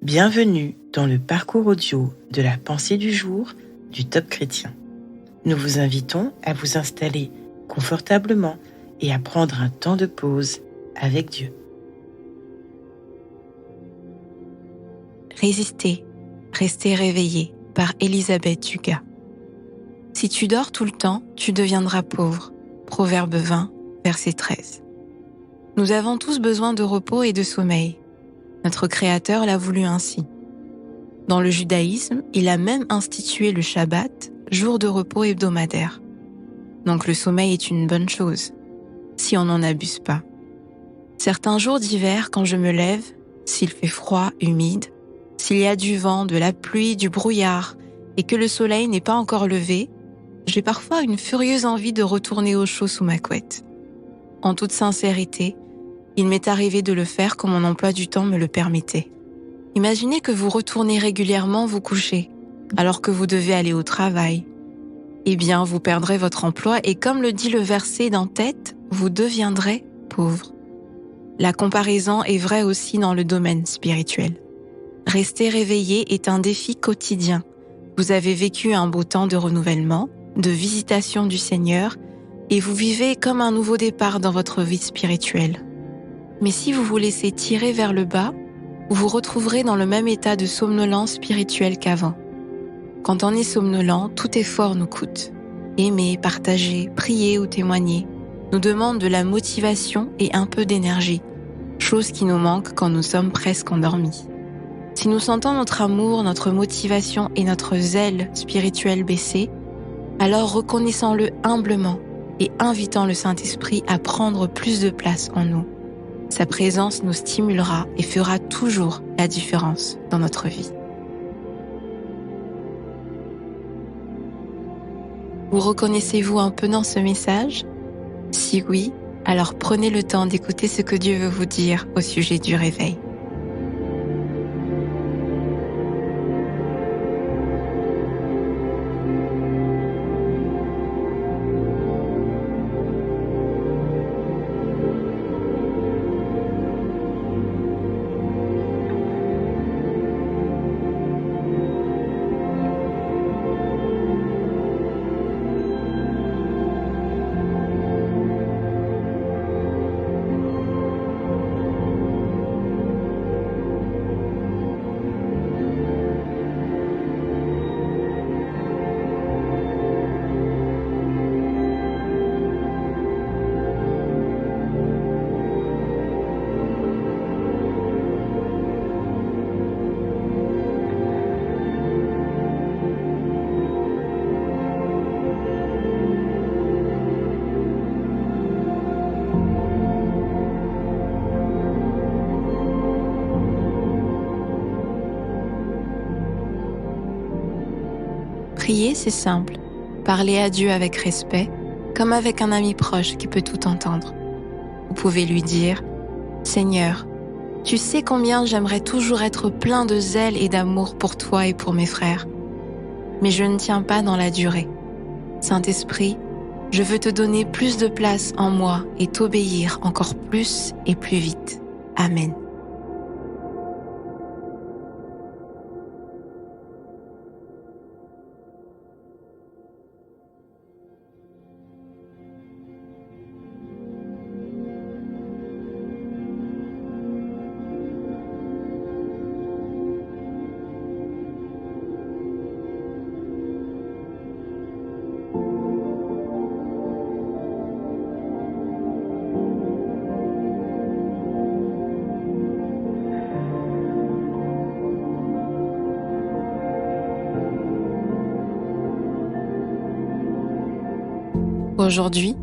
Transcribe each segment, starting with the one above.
Bienvenue dans le parcours audio de la pensée du jour du Top Chrétien. Nous vous invitons à vous installer confortablement et à prendre un temps de pause avec Dieu. Résister, rester réveillé par Elisabeth Dugas. Si tu dors tout le temps, tu deviendras pauvre. Proverbe 20, verset 13. Nous avons tous besoin de repos et de sommeil. Notre Créateur l'a voulu ainsi. Dans le judaïsme, il a même institué le Shabbat, jour de repos hebdomadaire. Donc le sommeil est une bonne chose, si on n'en abuse pas. Certains jours d'hiver, quand je me lève, s'il fait froid, humide, s'il y a du vent, de la pluie, du brouillard, et que le soleil n'est pas encore levé, j'ai parfois une furieuse envie de retourner au chaud sous ma couette. En toute sincérité, il m'est arrivé de le faire quand mon emploi du temps me le permettait. Imaginez que vous retournez régulièrement vous coucher, alors que vous devez aller au travail. Eh bien, vous perdrez votre emploi et comme le dit le verset d'en tête, vous deviendrez pauvre. La comparaison est vraie aussi dans le domaine spirituel. Rester réveillé est un défi quotidien. Vous avez vécu un beau temps de renouvellement, de visitation du Seigneur, et vous vivez comme un nouveau départ dans votre vie spirituelle. Mais si vous vous laissez tirer vers le bas, vous vous retrouverez dans le même état de somnolence spirituelle qu'avant. Quand on est somnolent, tout effort nous coûte. Aimer, partager, prier ou témoigner nous demande de la motivation et un peu d'énergie, chose qui nous manque quand nous sommes presque endormis. Si nous sentons notre amour, notre motivation et notre zèle spirituel baisser, alors reconnaissons-le humblement et invitons le Saint-Esprit à prendre plus de place en nous. Sa présence nous stimulera et fera toujours la différence dans notre vie. Vous reconnaissez-vous un peu dans ce message? Si oui, alors prenez le temps d'écouter ce que Dieu veut vous dire au sujet du réveil. Prier, c'est simple. Parler à Dieu avec respect, comme avec un ami proche qui peut tout entendre. Vous pouvez lui dire « Seigneur, tu sais combien j'aimerais toujours être plein de zèle et d'amour pour toi et pour mes frères. Mais je ne tiens pas dans la durée. Saint-Esprit, je veux te donner plus de place en moi et t'obéir encore plus et plus vite. Amen. » Aujourd'hui,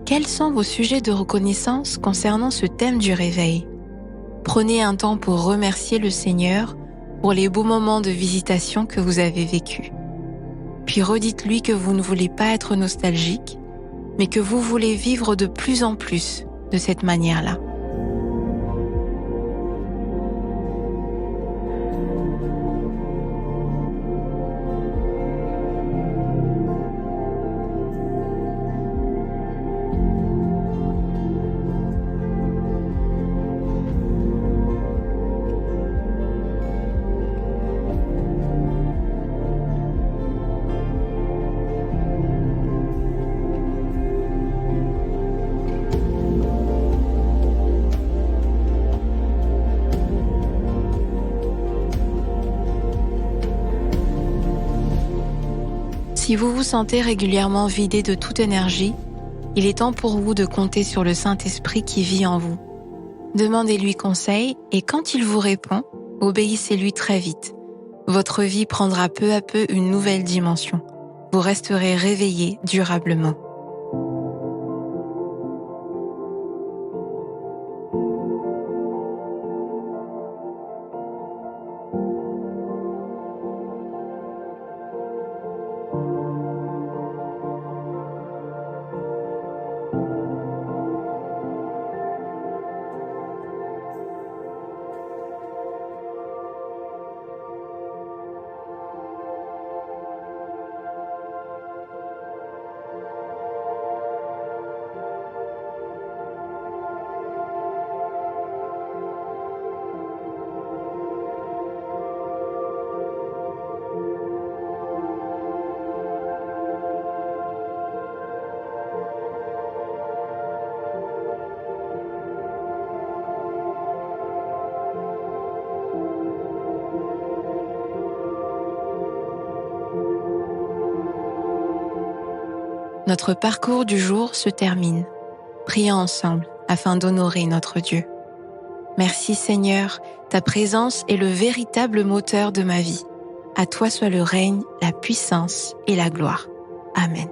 quels sont vos sujets de reconnaissance concernant ce thème du réveil? Prenez un temps pour remercier le Seigneur pour les beaux moments de visitation que vous avez vécus. Puis redites-lui que vous ne voulez pas être nostalgique, mais que vous voulez vivre de plus en plus de cette manière-là. Si vous vous sentez régulièrement vidé de toute énergie, il est temps pour vous de compter sur le Saint-Esprit qui vit en vous. Demandez-lui conseil et quand il vous répond, obéissez-lui très vite. Votre vie prendra peu à peu une nouvelle dimension. Vous resterez réveillé durablement. Notre parcours du jour se termine. Prions ensemble afin d'honorer notre Dieu. Merci Seigneur, ta présence est le véritable moteur de ma vie. À toi soit le règne, la puissance et la gloire. Amen.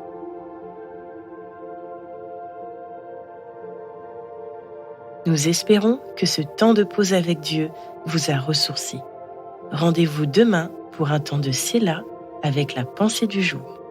Nous espérons que ce temps de pause avec Dieu vous a ressourci. Rendez-vous demain pour un temps de Séla avec la pensée du jour.